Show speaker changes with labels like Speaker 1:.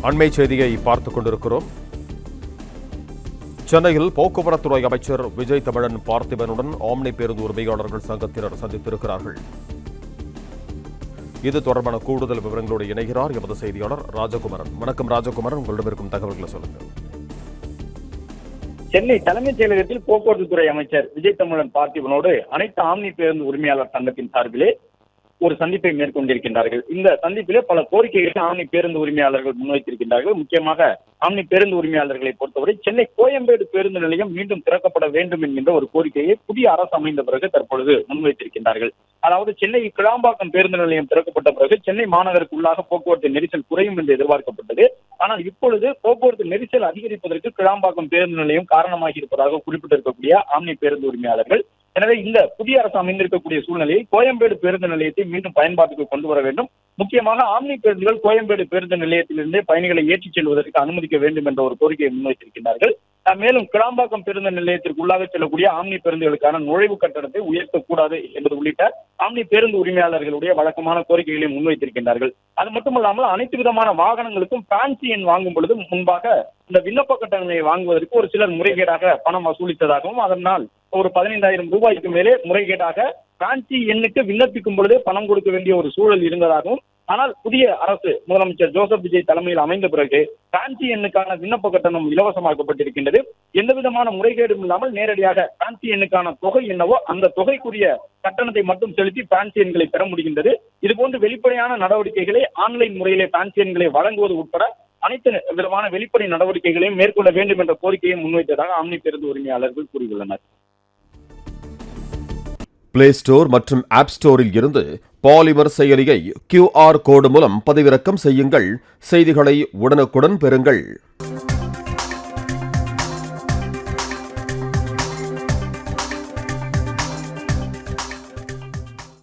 Speaker 1: அண்மை செய்தியை பார்த்துக் கொண்டிருக்கிறோம். சென்னையில் போக்குவரத்துறை அமைச்சர் விஜய் தமிழன் பார்த்திபனுடன் ஆம்னி பேருந்து உரிமையாளர்கள் சங்கத்தினர் சந்தித்திருக்கிறார்கள். இது தொடர்பான கூடுதல் விவரங்களோடு இணைகிறார் எமது செய்தியாளர் ராஜகுமரன். வணக்கம் ராஜகுமரன், உங்களிடம் இருக்கும் தகவல்களை சொல்லுங்கள்.
Speaker 2: சென்னை தலைமைச் செயலகத்தில் போக்குவரத்துத்துறை அமைச்சர் விஜய் தமிழன் பார்த்திபனோடு அனைத்து ஆம்னி பேருந்து உரிமையாளர் சங்கத்தின் சார்பிலே ஒரு சந்திப்பை மேற்கொண்டிருக்கின்றார்கள். இந்த சந்திப்பிலே பல கோரிக்கைகளை ஆம்னி பேருந்து உரிமையாளர்கள் முன்வைத்திருக்கின்றார்கள். முக்கியமாக ஆம்னி பேருந்து உரிமையாளர்களை பொறுத்தவரை சென்னை கோயம்பேடு பேருந்து நிலையம் மீண்டும் திறக்கப்பட வேண்டும் என்கின்ற ஒரு கோரிக்கையை புதிய அரசு அமைந்த பிறகு தற்பொழுது முன்வைத்திருக்கின்றார்கள். அதாவது சென்னை கிளாம்பாக்கம் பேருந்து நிலையம் திறக்கப்பட்ட பிறகு சென்னை மாநகருக்குள்ளாக போக்குவரத்து நெரிசல் குறையும் என்று எதிர்பார்க்கப்பட்டது. ஆனால் இப்பொழுது போக்குவரத்து நெரிசல் அதிகரிப்பதற்கு கிளாம்பாக்கம் பேருந்து நிலையம் காரணமாகி இருப்பதாக குறிப்பிட்டிருக்கக்கூடிய ஆம்னி பேருந்து உரிமையாளர்கள், எனவே இந்த புதிய அரசு அமைந்திருக்கக்கூடிய சூழ்நிலையை கோயம்பேடு பேருந்து நிலையத்தை மீண்டும் பயன்பாட்டுக்கு கொண்டு வர வேண்டும். முக்கியமாக ஆம்னி பேருந்துகள் கோயம்பேடு பேருந்து நிலையத்திலிருந்தே பயணிகளை ஏற்றிச் செல்வதற்கு அனுமதிக்க வேண்டும் என்ற ஒரு கோரிக்கையை முன்வைத்திருக்கிறார்கள். மேலும் கிளாம்பாக்கம் பேருந்து நிலையத்திற்கு உள்ளாக செல்லக்கூடிய ஆம்னி பேருந்துகளுக்கான நுழைவு கட்டணத்தை உயர்த்தக்கூடாது என்பது உள்ளிட்ட ஆம்னி பேருந்து உரிமையாளர்களுடைய வழக்கமான கோரிக்கைகளை முன்வைத்திருக்கின்றார்கள். அது மட்டுமல்லாமல் அனைத்து விதமான வாகனங்களுக்கும் ஃபேன்சி எண் வாங்கும் பொழுது முன்பாக இந்த விண்ணப்ப கட்டணங்களை வாங்குவதற்கு ஒரு சிலர் முறைகேடாக பணம் வசூலித்ததாகவும், அதனால் ஒரு 15,000 ரூபாய்க்கு மேலே முறைகேடாக ஃபேன்சி எண்ணுக்கு விண்ணப்பிக்கும் பொழுதே பணம் கொடுக்க வேண்டிய ஒரு சூழல் இருந்ததாகவும், ஆனால் புதிய அரசு முதலமைச்சர் ஜோசப் விஜய் தலைமையில் அமைந்த பிறகு ஃபேன்சி எண்ணுக்கான விண்ணப்ப கட்டணம் இலவசமாக்கப்பட்டிருக்கின்றது. எந்த விதமான முறைகேடும் இல்லாமல் நேரடியாக ஃபேன்சி எண்ணுக்கான தொகை என்னவோ அந்த தொகைக்குரிய கட்டணத்தை மட்டும் செலுத்தி ஃபேன்சி எண்களை பெற முடிகின்றது. இதுபோன்று வெளிப்படையான நடவடிக்கைகளை ஆன்லைன் முறையிலே ஃபேன்சி எண்களை வழங்குவது உட்பட அனைத்து விதமான வெளிப்படை நடவடிக்கைகளையும் மேற்கொள்ள வேண்டும் என்ற கோரிக்கையை முன்வைத்ததாக ஆம்னி பேருந்து உரிமையாளர்கள் கூறியுள்ளனர்.
Speaker 1: பிளே ஸ்டோர் மற்றும் ஆப் ஸ்டோரில் இருந்து பாலிமர் செயலியை QR கோடு மூலம் பதிவிறக்கம் செய்யுங்கள். செய்திகளை உடனுக்குடன் பெறுங்கள்.